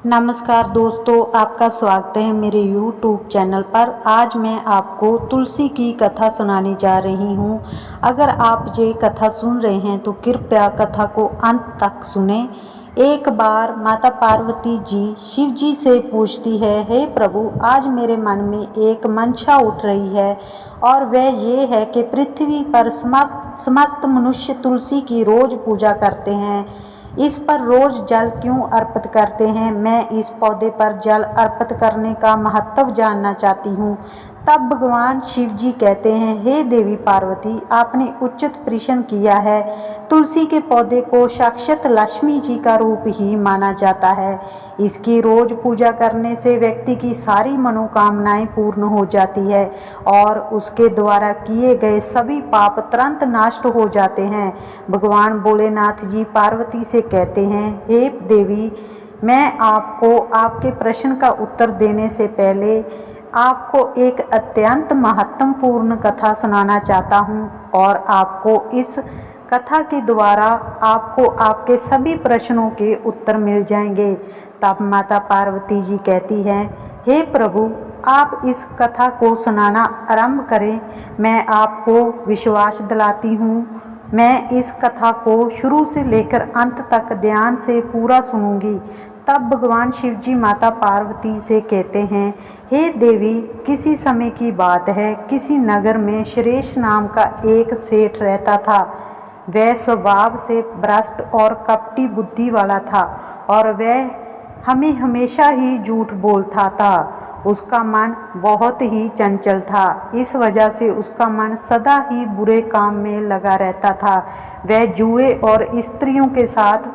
नमस्कार दोस्तों, आपका स्वागत है मेरे YouTube चैनल पर। आज मैं आपको तुलसी की कथा सुनाने जा रही हूँ। अगर आप ये कथा सुन रहे हैं तो कृपया कथा को अंत तक सुने। एक बार माता पार्वती जी शिव जी से पूछती है, हे प्रभु, आज मेरे मन में एक मंशा उठ रही है और वह ये है कि पृथ्वी पर समस्त मनुष्य तुलसी की रोज पूजा करते हैं। इस पर रोज जल क्यों अर्पित करते हैं? मैं इस पौधे पर जल अर्पित करने का महत्व जानना चाहती हूँ। तब भगवान शिव जी कहते हैं, हे देवी पार्वती, आपने उचित प्रश्न किया है। तुलसी के पौधे को साक्षात लक्ष्मी जी का रूप ही माना जाता है। इसकी रोज पूजा करने से व्यक्ति की सारी मनोकामनाएं पूर्ण हो जाती है और उसके द्वारा किए गए सभी पाप तुरंत नष्ट हो जाते हैं। भगवान भोलेनाथ जी पार्वती से कहते हैं, हे देवी, मैं आपको आपके प्रश्न का उत्तर देने से पहले आपको एक अत्यंत महत्वपूर्ण कथा सुनाना चाहता हूँ और आपको इस कथा के द्वारा आपको आपके सभी प्रश्नों के उत्तर मिल जाएंगे। तब माता पार्वती जी कहती हैं, हे प्रभु, आप इस कथा को सुनाना आरंभ करें। मैं आपको विश्वास दिलाती हूँ, मैं इस कथा को शुरू से लेकर अंत तक ध्यान से पूरा सुनूंगी। तब भगवान शिव जी माता पार्वती से कहते हैं, हे देवी, किसी समय की बात है, किसी नगर में सुरेश नाम का एक सेठ रहता था। वह स्वभाव से भ्रष्ट और कपटी बुद्धि वाला था और वह हमें हमेशा ही झूठ बोलता था। उसका मन बहुत ही चंचल था। इस वजह से उसका मन सदा ही बुरे काम में लगा रहता था। वह जुए और स्त्रियों के साथ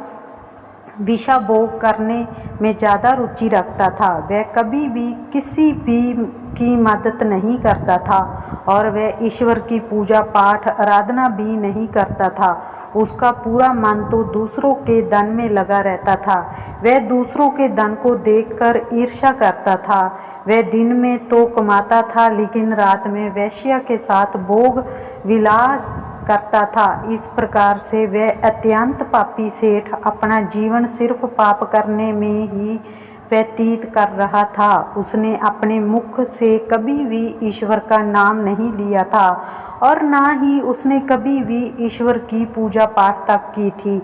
विषा भोग करने में ज़्यादा रुचि रखता था। वह कभी भी किसी भी की मदद नहीं करता था और वह ईश्वर की पूजा पाठ आराधना भी नहीं करता था। उसका पूरा मन तो दूसरों के धन में लगा रहता था। वह दूसरों के धन को देखकर ईर्ष्या करता था। वह दिन में तो कमाता था लेकिन रात में वेश्या के साथ भोग विलास करता था। इस प्रकार से वह अत्यंत पापी सेठ अपना जीवन सिर्फ पाप करने में ही व्यतीत कर रहा था। उसने अपने मुख से कभी भी ईश्वर का नाम नहीं लिया था और ना ही उसने कभी भी ईश्वर की पूजा पाठ तक की थी।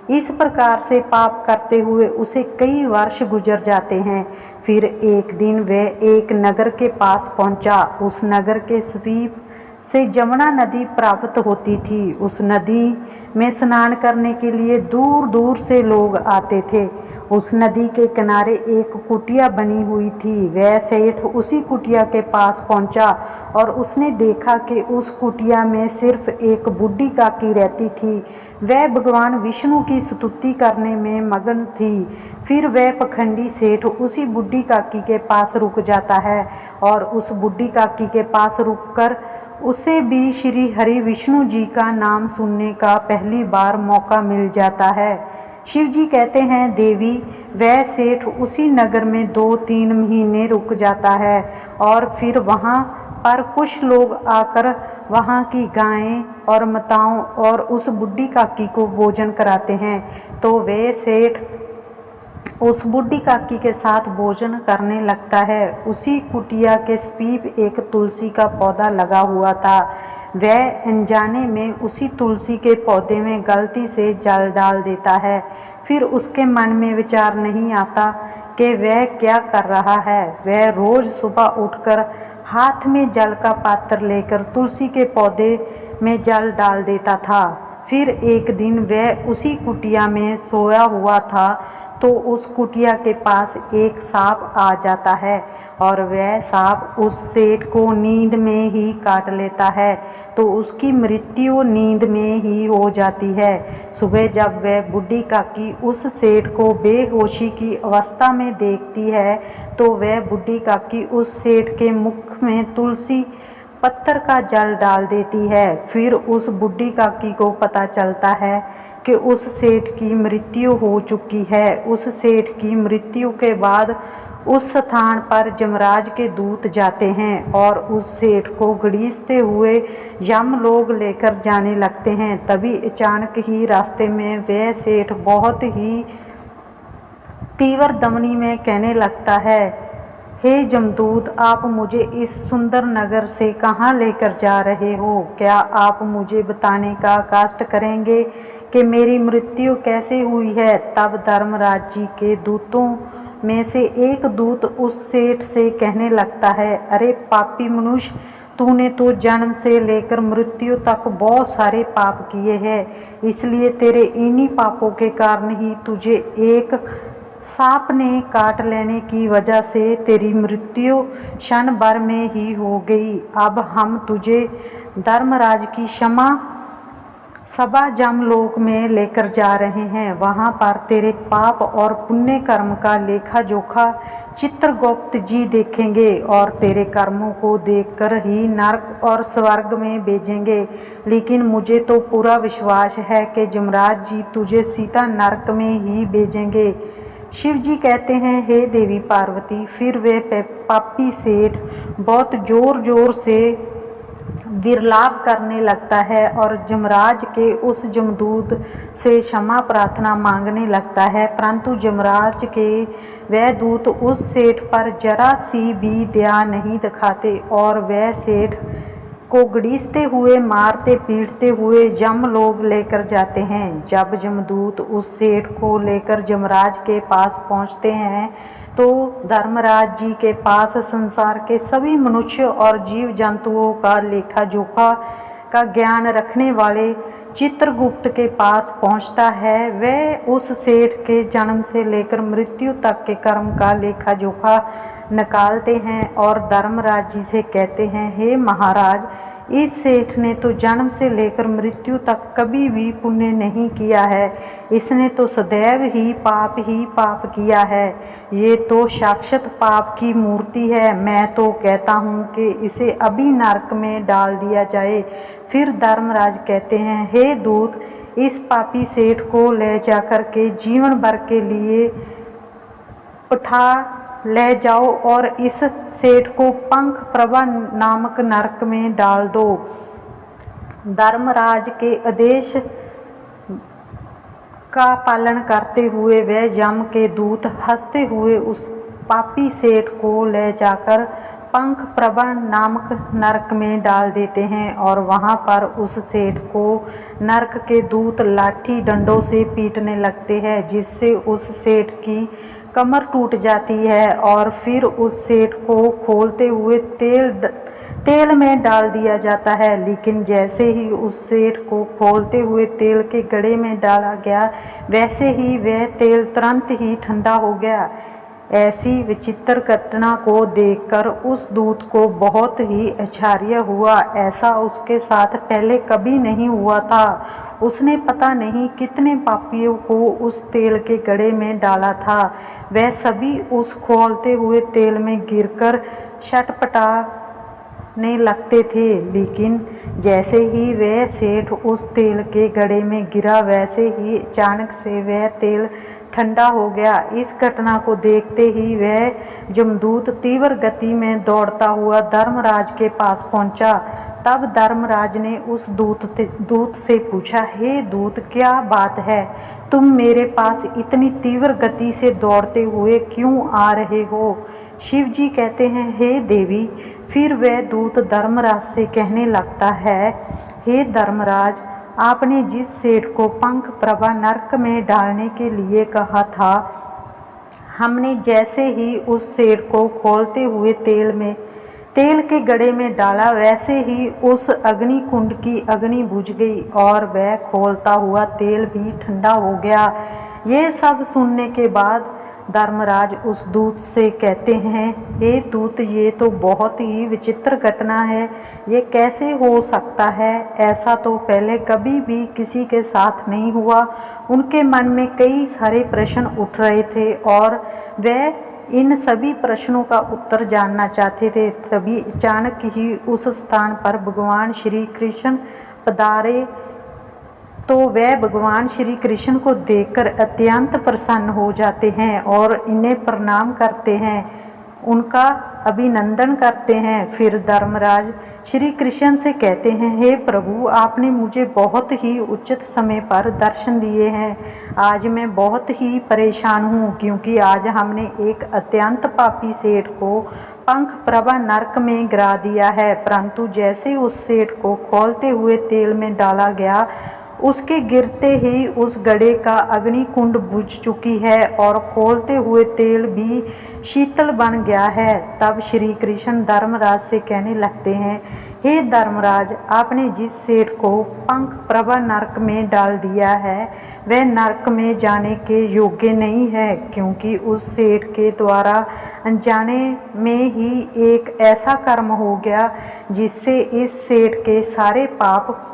इस प्रकार से पाप करते हुए उसे कई वर्ष गुजर जाते हैं। फिर एक दिन वह एक नगर के पास पहुंचा। उस नगर के समीप से जमुना नदी प्राप्त होती थी। उस नदी में स्नान करने के लिए दूर दूर से लोग आते थे। उस नदी के किनारे एक कुटिया बनी हुई थी। वह सेठ उसी कुटिया के पास पहुंचा और उसने देखा कि उस कुटिया में सिर्फ एक बूढ़ी काकी रहती थी। वह भगवान विष्णु की स्तुति करने में मगन थी। फिर वह पखंडी सेठ उसी बूढ़ी काकी के पास रुक जाता है और उस बूढ़ी काकी के पास रुककर उसे भी श्री हरि विष्णु जी का नाम सुनने का पहली बार मौका मिल जाता है। शिव जी कहते हैं, देवी, वह सेठ उसी नगर में 2-3 महीने रुक जाता है और फिर वहाँ पर कुछ लोग आकर वहाँ की गायें और माताओं और उस बूढ़ी काकी को भोजन कराते हैं। तो वे सेठ उस बूढ़ी काकी के साथ भोजन करने लगता है। उसी कुटिया के समीप एक तुलसी का पौधा लगा हुआ था। वह अनजाने में उसी तुलसी के पौधे में गलती से जल डाल देता है। फिर उसके मन में विचार नहीं आता कि वह क्या कर रहा है। वह रोज सुबह उठकर हाथ में जल का पात्र लेकर तुलसी के पौधे में जल डाल देता था। फिर एक दिन वह उसी कुटिया में सोया हुआ था तो उस कुटिया के पास एक सांप आ जाता है और वह सांप उस सेठ को नींद में ही काट लेता है। तो उसकी मृत्यु नींद में ही हो जाती है। सुबह जब वह बूढ़ी काकी उस सेठ को बेहोशी की अवस्था में देखती है तो वह बूढ़ी काकी उस सेठ के मुख में तुलसी पत्थर का जल डाल देती है। फिर उस बूढ़ी काकी को पता चलता है कि उस सेठ की मृत्यु हो चुकी है। उस सेठ की मृत्यु के बाद उस स्थान पर यमराज के दूत जाते हैं और उस सेठ को घड़ीसते हुए यम लोग लेकर जाने लगते हैं। तभी अचानक ही रास्ते में वह सेठ बहुत ही तीव्र ध्वनि में कहने लगता है, हे जमदूत, आप मुझे इस सुंदर नगर से कहाँ लेकर जा रहे हो? क्या आप मुझे बताने का कष्ट करेंगे कि मेरी मृत्यु कैसे हुई है? तब धर्मराज जी के दूतों में से एक दूत उस सेठ से कहने लगता है, अरे पापी मनुष्य, तूने तो जन्म से लेकर मृत्यु तक बहुत सारे पाप किए हैं, इसलिए तेरे इन्हीं पापों के कारण ही तुझे एक सांप ने काट लेने की वजह से तेरी मृत्यु क्षण भर में ही हो गई। अब हम तुझे धर्मराज की क्षमा सभा जमलोक में लेकर जा रहे हैं। वहाँ पर तेरे पाप और पुण्य कर्म का लेखा जोखा चित्रगुप्त जी देखेंगे और तेरे कर्मों को देखकर ही नरक और स्वर्ग में भेजेंगे। लेकिन मुझे तो पूरा विश्वास है कि यमराज जी तुझे सीधा नरक में ही भेजेंगे। शिव जी कहते हैं, हे देवी पार्वती। फिर वे पापी सेठ बहुत जोर जोर से विलाप करने लगता है और यमराज के उस जमदूत से क्षमा प्रार्थना मांगने लगता है, परंतु यमराज के वह दूत उस सेठ पर जरा सी भी दया नहीं दिखाते और वह सेठ को घड़ीसते हुए मारते पीटते हुए यमलोक लेकर जाते हैं। जब यमदूत उस सेठ को लेकर यमराज के पास पहुंचते हैं तो धर्मराज जी के पास संसार के सभी मनुष्य और जीव जंतुओं का लेखा जोखा का ज्ञान रखने वाले चित्रगुप्त के पास पहुंचता है। वह उस सेठ के जन्म से लेकर मृत्यु तक के कर्म का लेखा जोखा निकालते हैं और धर्मराज जी से कहते हैं, हे महाराज, इस सेठ ने तो जन्म से लेकर मृत्यु तक कभी भी पुण्य नहीं किया है। इसने तो सदैव ही पाप किया है। ये तो साक्षात पाप की मूर्ति है। मैं तो कहता हूँ कि इसे अभी नरक में डाल दिया जाए। फिर धर्मराज कहते हैं, हे दूत, इस पापी सेठ को ले जाकर के जीवन भर के लिए उठा ले जाओ और इस सेठ को पंख प्रभा नामक नरक में डाल दो। धर्मराज के आदेश का पालन करते हुए वह यम के दूत हंसते हुए उस पापी सेठ को ले जाकर पंख प्रभा नामक नरक में डाल देते हैं और वहां पर उस सेठ को नरक के दूत लाठी डंडों से पीटने लगते हैं, जिससे उस सेठ की कमर टूट जाती है और फिर उस सेठ को खोलते हुए तेल में डाल दिया जाता है। लेकिन जैसे ही उस सेठ को खोलते हुए तेल के घड़े में डाला गया, वैसे ही वह तेल तुरंत ही ठंडा हो गया। ऐसी विचित्र घटना को देखकर उस दूत को बहुत ही आश्चर्य हुआ। ऐसा उसके साथ पहले कभी नहीं हुआ था। उसने पता नहीं कितने पापियों को उस तेल के घड़े में डाला था। वह सभी उस खोलते हुए तेल में गिरकर छटपटाने लगते थे। लेकिन जैसे ही वह सेठ उस तेल के घड़े में गिरा, वैसे ही अचानक से वह तेल ठंडा हो गया। इस घटना को देखते ही वह जमदूत तीव्र गति में दौड़ता हुआ धर्मराज के पास पहुंचा। तब धर्मराज ने उस दूत से पूछा, हे दूत, क्या बात है? तुम मेरे पास इतनी तीव्र गति से दौड़ते हुए क्यों आ रहे हो? शिव जी कहते हैं, हे देवी। फिर वह दूत धर्मराज से कहने लगता है, हे धर्मराज, आपने जिस सेठ को पंख प्रभा नरक में डालने के लिए कहा था, हमने जैसे ही उस सेठ को खोलते हुए तेल के घड़े में डाला, वैसे ही उस अग्नि कुंड की अग्नि बुझ गई और वह खोलता हुआ तेल भी ठंडा हो गया। ये सब सुनने के बाद धर्मराज उस दूत से कहते हैं, हे दूत, ये तो बहुत ही विचित्र घटना है। ये कैसे हो सकता है? ऐसा तो पहले कभी भी किसी के साथ नहीं हुआ। उनके मन में कई सारे प्रश्न उठ रहे थे और वह इन सभी प्रश्नों का उत्तर जानना चाहते थे। तभी अचानक ही उस स्थान पर भगवान श्री कृष्ण पधारे तो वह भगवान श्री कृष्ण को देखकर अत्यंत प्रसन्न हो जाते हैं और इन्हें प्रणाम करते हैं। उनका अभिनंदन करते हैं। फिर धर्मराज श्री कृष्ण से कहते हैं, हे प्रभु, आपने मुझे बहुत ही उचित समय पर दर्शन दिए हैं। आज मैं बहुत ही परेशान हूँ, क्योंकि आज हमने एक अत्यंत पापी सेठ को पंख प्रभा नरक में गिरा दिया है। परंतु जैसे उस सेठ को खौलते हुए तेल में डाला गया, उसके गिरते ही उस घड़े का अग्नि कुंड बुझ चुकी है और खौलते हुए तेल भी शीतल बन गया है। तब श्री कृष्ण धर्मराज से कहने लगते हैं, हे धर्मराज, आपने जिस सेठ को पंख प्रभा नरक में डाल दिया है, वह नरक में जाने के योग्य नहीं है, क्योंकि उस सेठ के द्वारा अनजाने में ही एक ऐसा कर्म हो गया जिससे इस सेठ के सारे पाप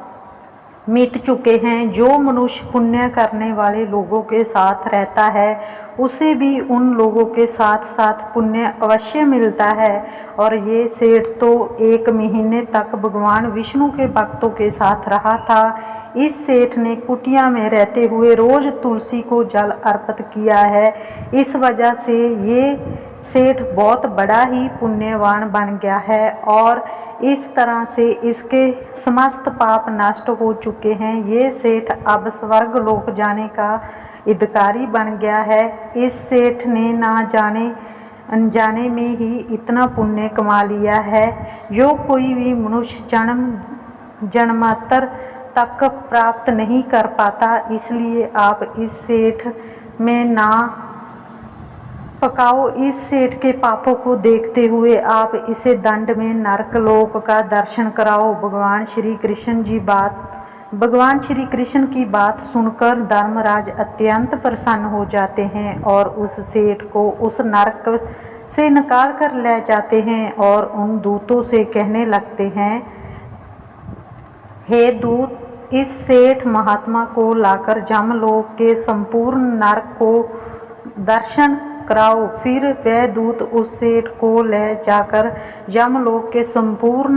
मिट चुके हैं। जो मनुष्य पुण्य करने वाले लोगों के साथ रहता है, उसे भी उन लोगों के साथ साथ पुण्य अवश्य मिलता है। और ये सेठ तो 1 महीने तक भगवान विष्णु के भक्तों के साथ रहा था। इस सेठ ने कुटिया में रहते हुए रोज तुलसी को जल अर्पित किया है। इस वजह से ये सेठ बहुत बड़ा ही पुण्यवान बन गया है और इस तरह से इसके समस्त पाप नष्ट हो चुके हैं। ये सेठ अब स्वर्ग लोक जाने का अधिकारी बन गया है। इस सेठ ने ना जाने अनजाने में ही इतना पुण्य कमा लिया है, जो कोई भी मनुष्य जन्मांतर तक प्राप्त नहीं कर पाता। इसलिए आप इस सेठ में ना पकाओ। इस सेठ के पापों को देखते हुए आप इसे दंड में नरक लोक का दर्शन कराओ। भगवान श्री कृष्ण की बात सुनकर धर्मराज अत्यंत प्रसन्न हो जाते हैं और उस सेठ को उस नरक से निकाल कर ले जाते हैं और उन दूतों से कहने लगते हैं, हे दूत, इस सेठ महात्मा को लाकर जमलोक के संपूर्ण नरक को दर्शन कराओ। फिर वह दूत उस सेठ को ले जाकर यमलोक के संपूर्ण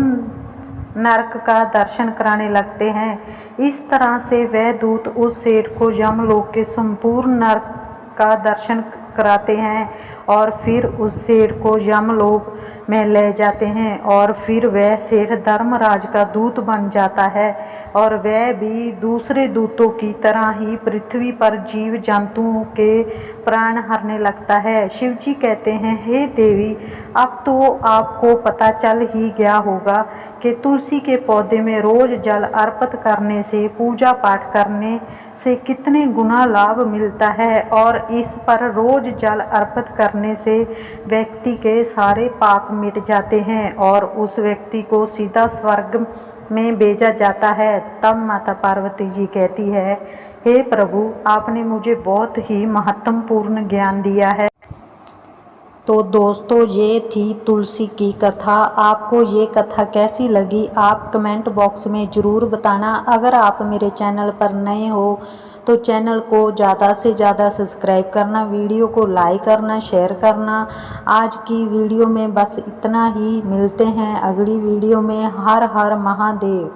नरक का दर्शन कराने लगते हैं। इस तरह से वह दूत उस सेठ को यमलोक के संपूर्ण नरक का दर्शन कराते हैं और फिर उस सेठ को यमलोक में ले जाते हैं और फिर वह सेठ धर्मराज का दूत बन जाता है और वह भी दूसरे दूतों की तरह ही पृथ्वी पर जीव जंतुओं के प्राण हरने लगता है। शिव जी कहते हैं, हे देवी, अब तो आपको पता चल ही गया होगा कि तुलसी के पौधे में रोज जल अर्पित करने से, पूजा पाठ करने से कितने गुना लाभ मिलता है और इस पर रोज जल अर्पित करने से व्यक्ति के सारे पाप मिट जाते हैं और उस व्यक्ति को सीधा स्वर्ग में भेजा जाता है। तब माता पार्वती जी कहती है, हे प्रभु, आपने मुझे बहुत ही महत्वपूर्ण ज्ञान दिया है। तो दोस्तों, ये थी तुलसी की कथा। आपको ये कथा कैसी लगी, आप कमेंट बॉक्स में ज़रूर बताना। अगर आप मेरे चैनल पर नए हो तो चैनल को ज़्यादा से ज़्यादा सब्सक्राइब करना, वीडियो को लाइक करना, शेयर करना। आज की वीडियो में बस इतना ही। मिलते हैं अगली वीडियो में। हर हर महादेव।